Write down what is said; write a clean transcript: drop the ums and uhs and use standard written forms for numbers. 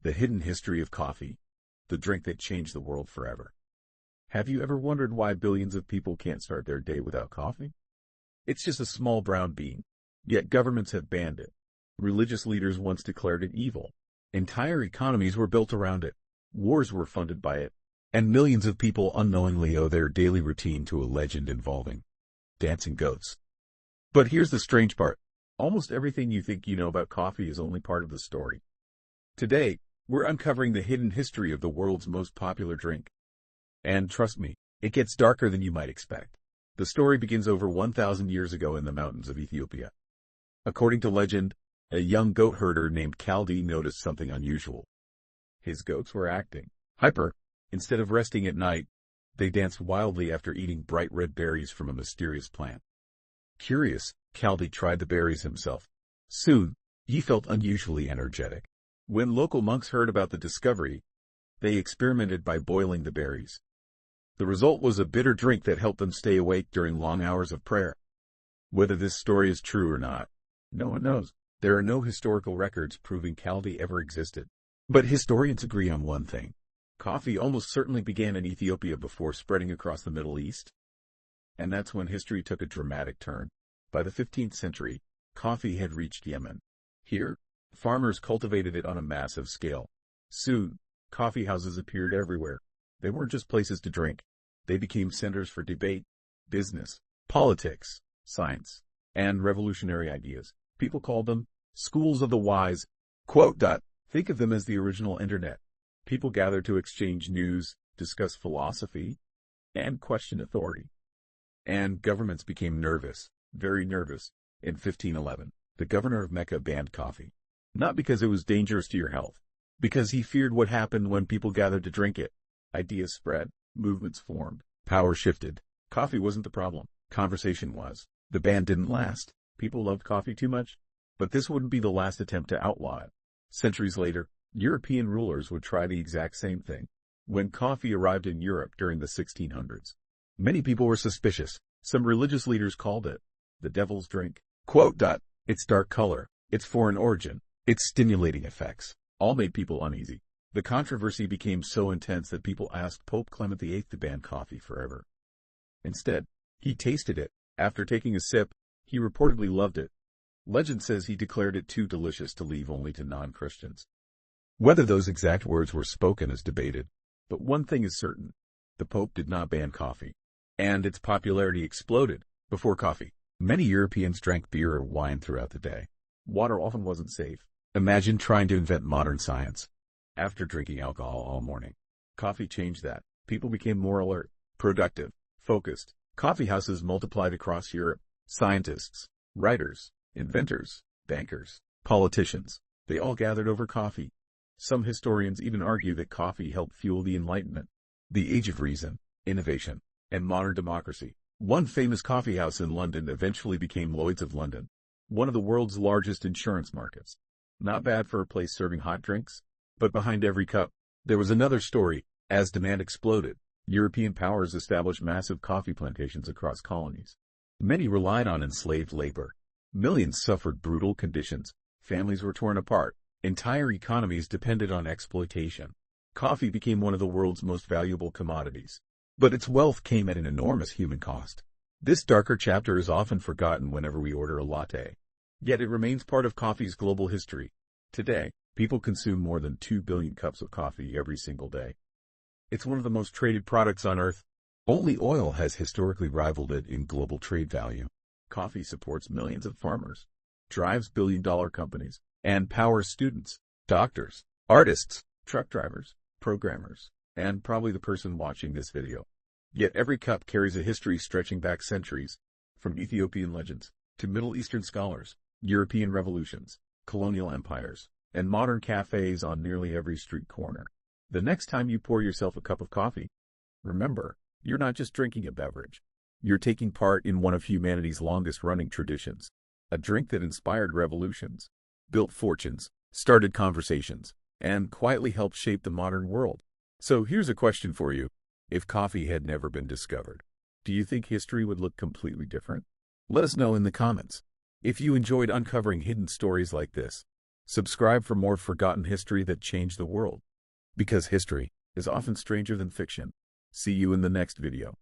The hidden history of coffee, the drink that changed the world forever. Have you ever wondered why billions of people can't start their day without coffee? It's just a small brown bean, yet governments have banned it. Religious leaders once declared it evil. Entire economies were built around it. Wars were funded by it. And millions of people unknowingly owe their daily routine to a legend involving dancing goats. But here's the strange part. Almost everything you think you know about coffee is only part of the story. Today, we're uncovering the hidden history of the world's most popular drink. And trust me, it gets darker than you might expect. The story begins over 1,000 years ago in the mountains of Ethiopia. According to legend, a young goat herder named Kaldi noticed something unusual. His goats were acting hyper. Instead of resting at night, they danced wildly after eating bright red berries from a mysterious plant. Curious, Kaldi tried the berries himself. Soon, he felt unusually energetic. When local monks heard about the discovery, they experimented by boiling the berries. The result was a bitter drink that helped them stay awake during long hours of prayer. Whether this story is true or not, no one knows. There are no historical records proving Kaldi ever existed. But historians agree on one thing. Coffee almost certainly began in Ethiopia before spreading across the Middle East. And that's when history took a dramatic turn. By the 15th century, coffee had reached Yemen. Here, farmers cultivated it on a massive scale. Soon, coffee houses appeared everywhere. They weren't just places to drink. They became centers for debate, business, politics, science, and revolutionary ideas. People called them schools of the wise. Think of them as the original internet. People gathered to exchange news, discuss philosophy, and question authority. And governments became nervous, very nervous. In 1511, the governor of Mecca banned coffee. Not because it was dangerous to your health, because he feared what happened when people gathered to drink it. Ideas spread, movements formed, power shifted. Coffee wasn't the problem, conversation was. The ban didn't last. People loved coffee too much. But this wouldn't be the last attempt to outlaw it. Centuries later, European rulers would try the exact same thing. When coffee arrived in Europe during the 1600s, many people were suspicious. Some religious leaders called it the devil's drink. Its dark color, its foreign origin, its stimulating effects, all made people uneasy. The controversy became so intense that people asked Pope Clement VIII to ban coffee forever. Instead, he tasted it. After taking a sip, he reportedly loved it. Legend says he declared it too delicious to leave only to non-Christians. Whether those exact words were spoken is debated, but one thing is certain. The Pope did not ban coffee, and its popularity exploded. Before coffee, many Europeans drank beer or wine throughout the day. Water often wasn't safe. Imagine trying to invent modern science after drinking alcohol all morning. Coffee changed that. People became more alert, productive, focused. Coffee houses multiplied across Europe. Scientists, writers, inventors, bankers, politicians, they all gathered over coffee. Some historians even argue that coffee helped fuel the Enlightenment, the age of reason, innovation, and modern democracy. One famous coffee house in London eventually became Lloyd's of London, one of the world's largest insurance markets. Not bad for a place serving hot drinks. But behind every cup, there was another story. As demand exploded, European powers established massive coffee plantations across colonies. Many relied on enslaved labor. Millions suffered brutal conditions. Families were torn apart. Entire economies depended on exploitation. Coffee became one of the world's most valuable commodities. But its wealth came at an enormous human cost. This darker chapter is often forgotten whenever we order a latte. Yet it remains part of coffee's global history. Today, people consume more than 2 billion cups of coffee every single day. It's one of the most traded products on Earth. Only oil has historically rivaled it in global trade value. Coffee supports millions of farmers, drives billion-dollar companies, and powers students, doctors, artists, truck drivers, programmers, and probably the person watching this video. Yet every cup carries a history stretching back centuries, from Ethiopian legends to Middle Eastern scholars, European revolutions, colonial empires, and modern cafes on nearly every street corner. The next time you pour yourself a cup of coffee, remember, you're not just drinking a beverage. You're taking part in one of humanity's longest-running traditions, a drink that inspired revolutions, built fortunes, started conversations, and quietly helped shape the modern world. So here's a question for you. If coffee had never been discovered, do you think history would look completely different? Let us know in the comments. If you enjoyed uncovering hidden stories like this, Subscribe for more forgotten history that changed the world. Because history is often stranger than fiction. See you in the next video.